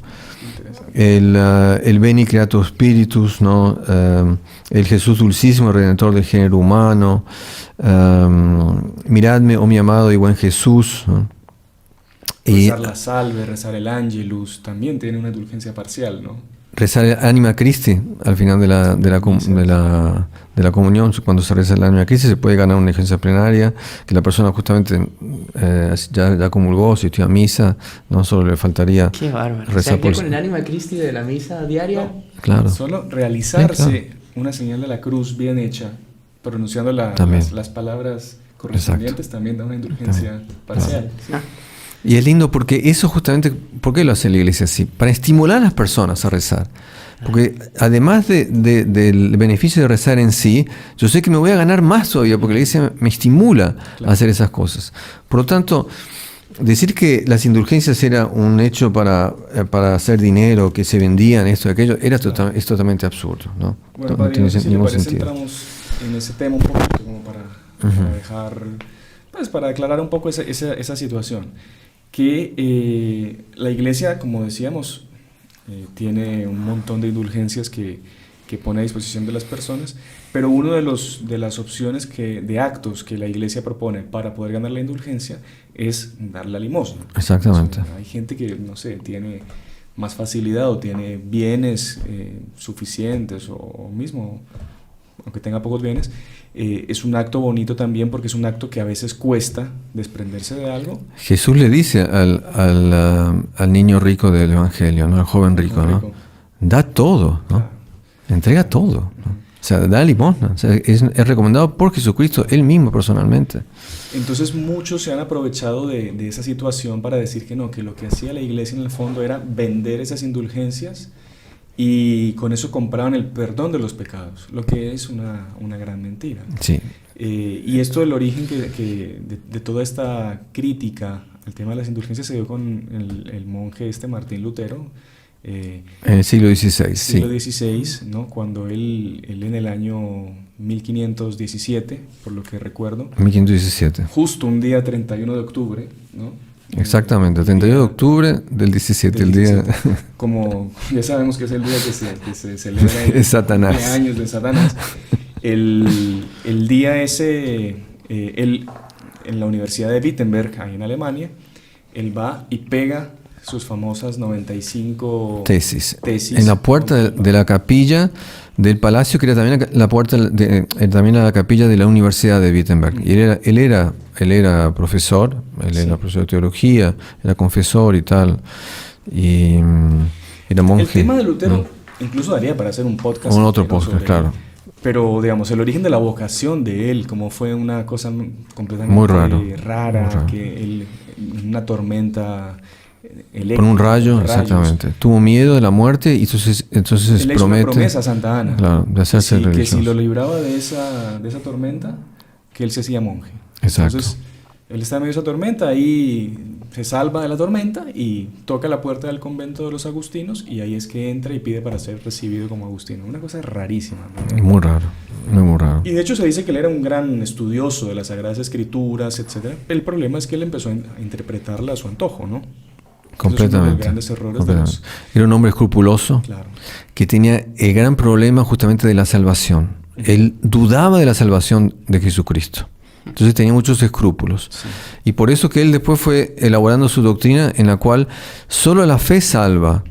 El Veni Creator Spiritus, ¿no? El Jesús Dulcísimo, Redentor del género humano. Miradme, oh mi amado y buen Jesús, ¿no? Rezar la salve, rezar el Angelus, también tiene una indulgencia parcial, ¿no? Rezar el Anima Christi al final de la comunión, cuando se reza el Anima Christi se puede ganar una indulgencia plenaria, que la persona justamente ya comulgó, asistió a misa, no solo le faltaría Qué bárbaro. rezar por con el Anima Christi de la misa diaria. No, claro. Solo realizarse claro. una señal de la cruz bien hecha, pronunciando las palabras correspondientes, también da una indulgencia parcial. Claro. Y es lindo porque eso justamente, ¿por qué lo hace la iglesia así? Para estimular a las personas a rezar. Porque además del beneficio de rezar en sí, yo sé que me voy a ganar más todavía, porque la iglesia me estimula a hacer esas cosas. Por lo tanto, decir que las indulgencias era un hecho para hacer dinero, que se vendían esto y aquello, es totalmente absurdo, ¿no? Bueno, no padre, tiene si le ningún parece, sentido. entramos en ese tema un poquito como para dejar, pues para aclarar un poco esa situación. Que la iglesia, como decíamos, tiene un montón de indulgencias que pone a disposición de las personas, pero uno de las opciones de actos que la iglesia propone para poder ganar la indulgencia es dar la limosna. Exactamente. O sea, hay gente que, no sé, tiene más facilidad o tiene bienes suficientes o mismo, aunque tenga pocos bienes, es un acto bonito también porque es un acto que a veces cuesta desprenderse de algo. Jesús le dice al niño rico del Evangelio, ¿no? Al joven rico, ¿no? Da todo, ¿no? Claro. Entrega todo, ¿no? O sea, da limosna. O sea, es recomendado por Jesucristo, Él mismo personalmente. Entonces muchos se han aprovechado de esa situación para decir que no, que lo que hacía la iglesia en el fondo era vender esas indulgencias y con eso compraban el perdón de los pecados, lo que es una gran mentira. Sí. Y esto, el origen de toda esta crítica al tema de las indulgencias se dio con el monje Martín Lutero. En el siglo XVI, siglo XVI, ¿no? Cuando él en el año 1517, por lo que recuerdo, 1517. justo un día 31 de octubre, ¿no? Exactamente, el 31 de octubre del 17, el día... Como ya sabemos que es el día que se celebra el Satanás. cumpleaños de Satanás. El día ese, él en la Universidad de Wittenberg, ahí en Alemania, él va y pega sus famosas 95 tesis. En la puerta de la capilla del palacio, que era también la puerta también a la capilla de la Universidad de Wittenberg. Y él era profesor, era profesor de teología, era confesor y tal. Y era monje. El tema de Lutero incluso daría para hacer un podcast. Un otro podcast, claro. Pero, digamos, el origen de la vocación de él, como fue una cosa completamente muy rara, que él, una tormenta eléctrica. Con un rayo, exactamente. Tuvo miedo de la muerte y entonces él hizo promete... una promesa a Santa Ana. Claro, de hacerse religioso. Que si lo libraba de esa tormenta, que él se hacía monje. Exacto. Entonces, él está en medio de esa tormenta y se salva de la tormenta y toca la puerta del convento de los agustinos y ahí es que entra y pide para ser recibido como agustino. Una cosa rarísima, ¿no? Muy raro, muy raro. Y de hecho se dice que él era un gran estudioso de las Sagradas Escrituras, etc. El problema es que él empezó a interpretarla a su antojo, ¿no? Completamente. Los grandes errores Completamente. Era un hombre escrupuloso, Claro. que tenía el gran problema justamente de la salvación. Él dudaba de la salvación de Jesucristo. Entonces tenía muchos escrúpulos. Sí. Y por eso que él después fue elaborando su doctrina en la cual solo la fe salva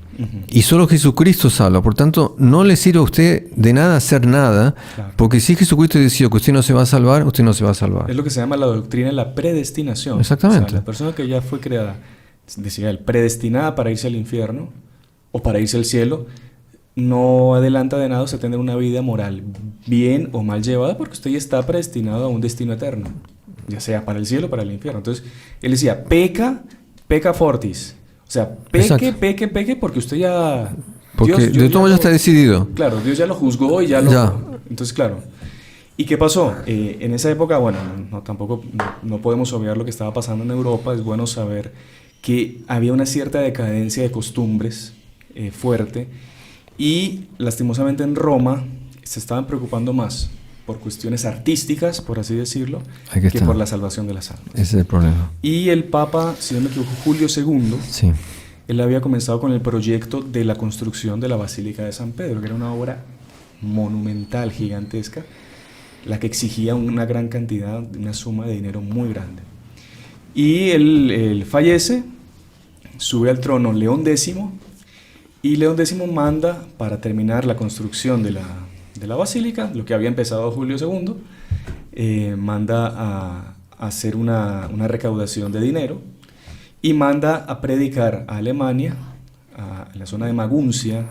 y solo Jesucristo salva. Por tanto, no le sirve a usted de nada hacer nada, Claro. porque si Jesucristo decidió que usted no se va a salvar, usted no se va a salvar. Es lo que se llama la doctrina de la predestinación. Exactamente. O sea, la persona que ya fue creada, decía él, predestinada para irse al infierno o para irse al cielo, no adelanta de nada usted tener una vida moral bien o mal llevada, porque usted ya está predestinado a un destino eterno, ya sea para el cielo o para el infierno. Entonces, él decía, peca fortis. O sea, Exacto. peque, porque usted ya... Porque Dios de todo ya está decidido. Claro, Dios ya lo juzgó y ya lo... Ya. Entonces, claro. ¿Y qué pasó? En esa época, bueno, tampoco no podemos obviar lo que estaba pasando en Europa. Es bueno saber que había una cierta decadencia de costumbres fuerte, y lastimosamente en Roma se estaban preocupando más por cuestiones artísticas, por así decirlo, Aquí que está. por la salvación de las almas. Ese es el problema. Y el Papa, si no me equivoco, Julio II, Sí. él había comenzado con el proyecto de la construcción de la Basílica de San Pedro, que era una obra monumental, gigantesca, la que exigía una gran cantidad, una suma de dinero muy grande. Y él fallece, sube al trono León X, y León X manda, para terminar la construcción de la basílica, lo que había empezado Julio II, manda a hacer una recaudación de dinero, y manda a predicar a Alemania, en la zona de Maguncia,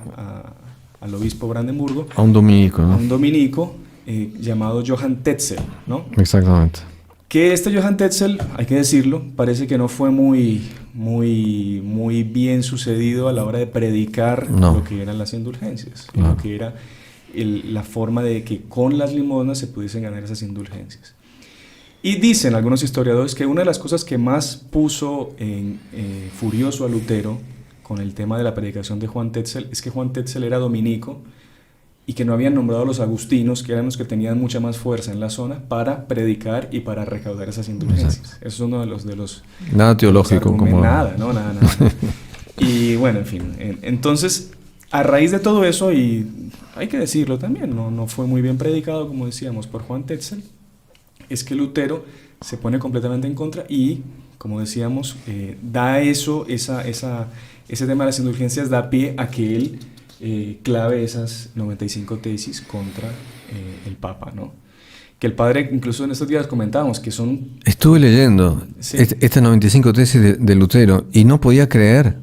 al obispo Brandenburgo, A un dominico, a ¿no? un dominico llamado Johann Tetzel, ¿no? Exactamente. Que este Johann Tetzel, hay que decirlo, parece que no fue muy bien sucedido a la hora de predicar No. lo que eran las indulgencias, Claro. lo que era la forma de que con las limosnas se pudiesen ganar esas indulgencias. Y dicen algunos historiadores que una de las cosas que más puso furioso a Lutero con el tema de la predicación de Juan Tetzel es que Juan Tetzel era dominico y que no habían nombrado a los agustinos, que eran los que tenían mucha más fuerza en la zona, para predicar y para recaudar esas indulgencias. Eso es uno de los Nada teológico como... Nada. Y bueno, en fin. Entonces, a raíz de todo eso, y hay que decirlo también, no fue muy bien predicado, como decíamos, por Juan Tetzel, es que Lutero se pone completamente en contra y, como decíamos, da ese tema de las indulgencias, da pie a que él clave esas 95 tesis contra el Papa, ¿no? Que el padre, incluso en estos días comentábamos que son... Estuve leyendo Sí. estas 95 tesis de Lutero y no podía creer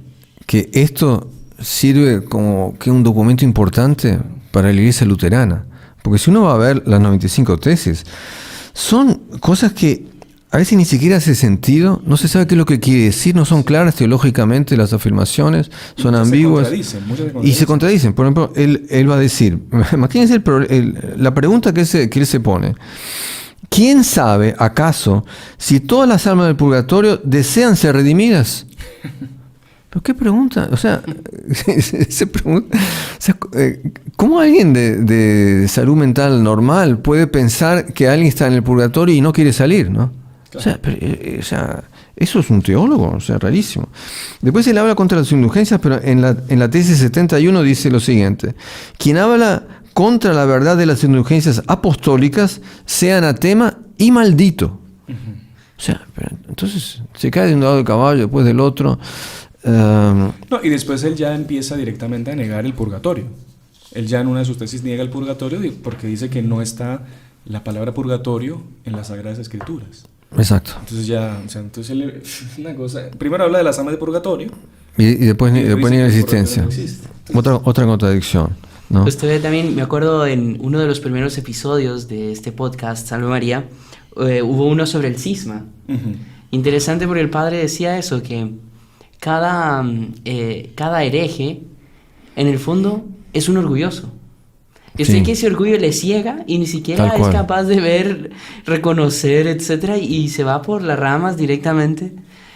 que esto sirve como que un documento importante para la iglesia luterana. Porque si uno va a ver las 95 tesis, son cosas que a veces ni siquiera hace sentido, no se sabe qué es lo que quiere decir, no son claras teológicamente las afirmaciones, son ambiguas. Y se contradicen. Por ejemplo, él va a decir, imagínense la pregunta que él se pone. ¿Quién sabe, acaso, si todas las almas del purgatorio desean ser redimidas? ¿Pero qué pregunta? O sea, se pregunta, o sea, ¿cómo alguien de salud mental normal puede pensar que alguien está en el purgatorio y no quiere salir, ¿no? Claro. O sea, eso es un teólogo, o sea, rarísimo. Después él habla contra las indulgencias, pero en la tesis 71 dice lo siguiente: quien habla contra la verdad de las indulgencias apostólicas sea anatema y maldito. O sea, pero entonces se cae de un lado del caballo, después del otro. No, y después él ya empieza directamente a negar el purgatorio. Él ya en una de sus tesis niega el purgatorio porque dice que no está la palabra purgatorio en las Sagradas Escrituras. Exacto. Entonces ya, o sea, entonces él, una cosa, primero habla de las almas de purgatorio y después niega la existencia. No otra contradicción, ¿no? Usted ve también, me acuerdo en uno de los primeros episodios de este podcast, Salve María, hubo uno sobre el cisma. Interesante porque el padre decía eso, que cada hereje, en el fondo, es un orgulloso. Yo sé que ese orgullo le ciega y ni siquiera es capaz de ver, reconocer, etcétera, y se va por las ramas directamente.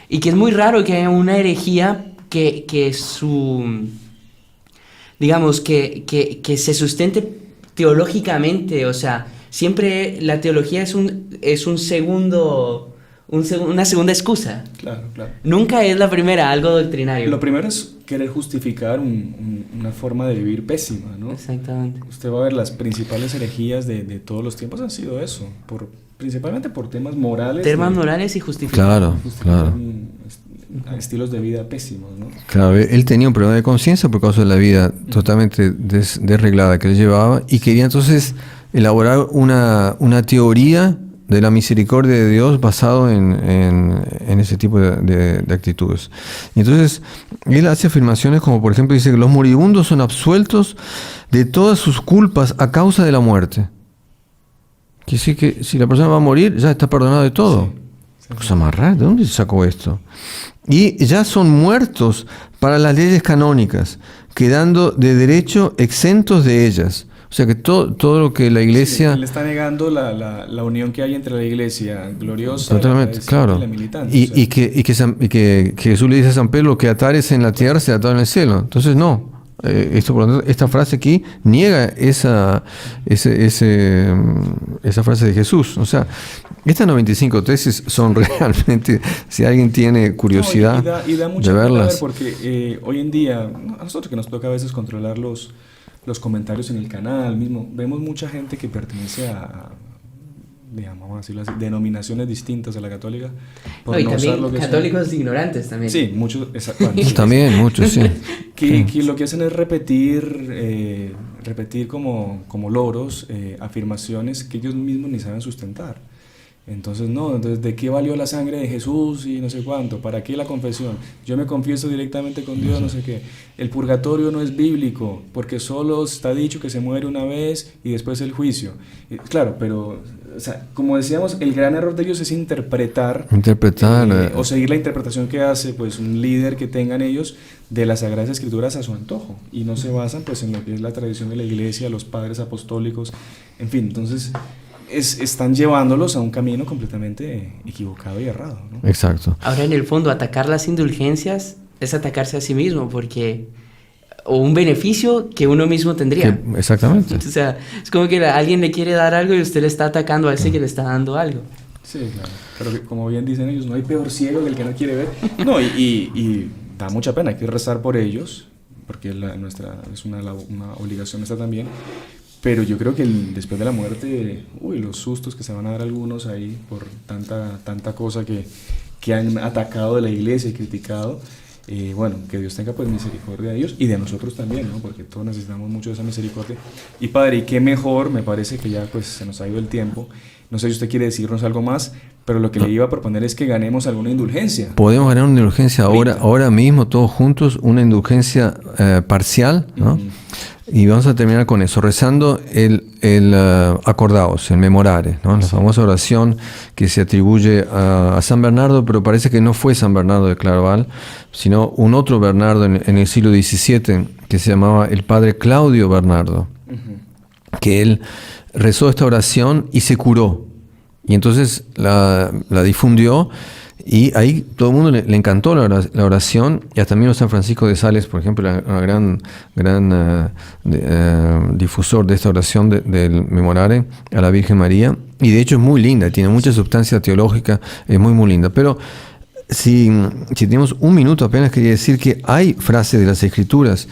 Y que es muy raro que haya una herejía que se sustente teológicamente. O sea, siempre la teología es un segundo una segunda excusa. Claro, claro. Nunca es la primera, algo doctrinario. Lo primero es querer justificar una forma de vivir pésima, ¿no? Exactamente. Usted va a ver las principales herejías de todos los tiempos han sido eso, principalmente por temas morales. Temas morales y justificados. Claro. Estilos de vida pésimos, ¿no? Claro, él tenía un problema de conciencia por causa de la vida totalmente desreglada que él llevaba y quería entonces elaborar una teoría de la misericordia de Dios basado en ese tipo de actitudes. Y entonces él hace afirmaciones como por ejemplo dice que los moribundos son absueltos de todas sus culpas a causa de la muerte. Quiere decir que si la persona va a morir ya está perdonado de todo. Sí. Cosa más rara, ¿de dónde se sacó esto? Y ya son muertos para las leyes canónicas, quedando de derecho exentos de ellas. O sea que todo lo que la iglesia... Sí, le está negando la unión que hay entre la iglesia gloriosa totalmente, claro. Y la militante. Y que Jesús le dice a San Pedro, lo que atares en la tierra se atado en el cielo. Entonces no. Por lo tanto, esta frase aquí niega esa frase de Jesús. O sea, estas 95 tesis son realmente, si alguien tiene curiosidad y da mucha de verlas. Porque hoy en día, a nosotros que nos toca a veces controlar los comentarios en el canal mismo, vemos mucha gente que pertenece a digamos, vamos a decirlo así, denominaciones distintas a la católica. Por y también lo que católicos son ignorantes también. Sí, muchos. También, muchos, sí. Que lo que hacen es repetir como loros afirmaciones que ellos mismos ni saben sustentar. Entonces, ¿de qué valió la sangre de Jesús y no sé cuánto? ¿Para qué la confesión? Yo me confieso directamente con Dios, no sé qué. El purgatorio no es bíblico, porque solo está dicho que se muere una vez y después el juicio. Claro, pero, o sea, como decíamos, el gran error de ellos es interpretar o seguir la interpretación que hace pues un líder que tengan ellos de las Sagradas Escrituras a su antojo, y no se basan pues en lo que es la tradición de la Iglesia, los padres apostólicos, en fin, entonces... están llevándolos a un camino completamente equivocado y errado, ¿no? Exacto. Ahora, en el fondo, atacar las indulgencias es atacarse a sí mismo, porque... o un beneficio que uno mismo tendría. Exactamente. O sea, es como que alguien le quiere dar algo y usted le está atacando a ese que le está dando algo. Sí, claro. Pero que, como bien dicen ellos, no hay peor ciego que el que no quiere ver. No, y da mucha pena, hay que rezar por ellos, porque es una obligación esta también. Pero yo creo que después de la muerte, los sustos que se van a dar algunos ahí por tanta cosa que han atacado de la iglesia y criticado, bueno, que Dios tenga pues misericordia de ellos y de nosotros también, ¿no? Porque todos necesitamos mucho de esa misericordia. Y Padre, y qué mejor, me parece que ya pues se nos ha ido el tiempo, no sé si usted quiere decirnos algo más, pero lo que le iba a proponer es que ganemos alguna indulgencia. Podemos ganar una indulgencia ahora mismo, todos juntos, una indulgencia parcial, ¿no? Y vamos a terminar con eso, rezando el acordaos, el memorare, ¿no? La famosa oración que se atribuye a San Bernardo, pero parece que no fue San Bernardo de Claraval, sino un otro Bernardo en el siglo XVII, que se llamaba el padre Claudio Bernardo, que él rezó esta oración y se curó. Y entonces la difundió. Y ahí todo el mundo le encantó la oración, y hasta mismo San Francisco de Sales, por ejemplo, un gran difusor de esta oración del memorare a la Virgen María, y de hecho es muy linda, tiene mucha sustancia teológica, es muy linda. Pero si tenemos un minuto apenas, quería decir que hay frases de las Escrituras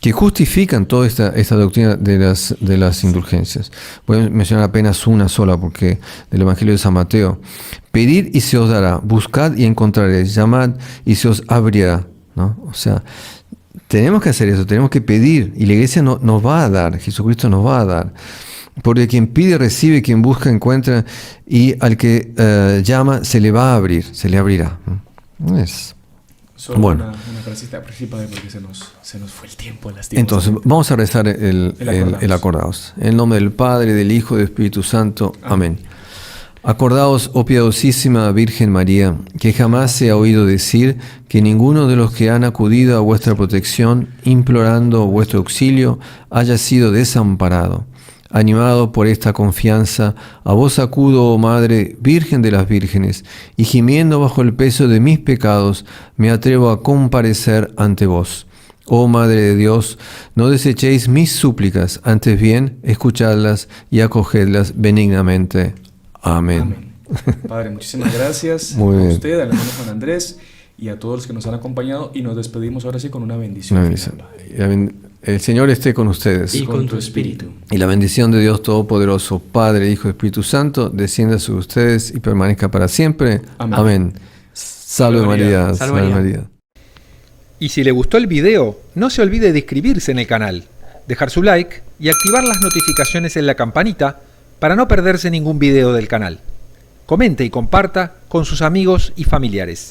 que justifican toda esta doctrina de las indulgencias. Voy a mencionar apenas una sola, porque del Evangelio de San Mateo. Pedid y se os dará, buscad y encontraréis, llamad y se os abrirá, ¿no? O sea, tenemos que hacer eso, tenemos que pedir, y la Iglesia nos va a dar, Jesucristo nos va a dar. Porque quien pide recibe, quien busca encuentra, y al que llama se le va a abrir, se le abrirá. Solo bueno, una frasita principal, porque se nos fue el tiempo. Entonces, vamos a rezar el acordaos. En el nombre del Padre, del Hijo y del Espíritu Santo. Amén. Acordaos, oh piadosísima Virgen María, que jamás se ha oído decir que ninguno de los que han acudido a vuestra protección, implorando vuestro auxilio, haya sido desamparado. Animado por esta confianza, a vos acudo, oh Madre, Virgen de las Vírgenes, y gimiendo bajo el peso de mis pecados, me atrevo a comparecer ante vos. Oh Madre de Dios, no desechéis mis súplicas, antes bien, escuchadlas y acogedlas benignamente. Amén. Padre, muchísimas gracias Muy a bien. usted, al hermano Juan Andrés y a todos los que nos han acompañado, y nos despedimos ahora sí con una bendición. Una bendición. El Señor esté con ustedes. Y con tu espíritu. Y la bendición de Dios Todopoderoso, Padre, Hijo y Espíritu Santo, descienda sobre ustedes y permanezca para siempre. Amén. Amén. Salve María. Salve Salve María. María. Y si le gustó el video, no se olvide de inscribirse en el canal, dejar su like y activar las notificaciones en la campanita para no perderse ningún video del canal. Comente y comparta con sus amigos y familiares.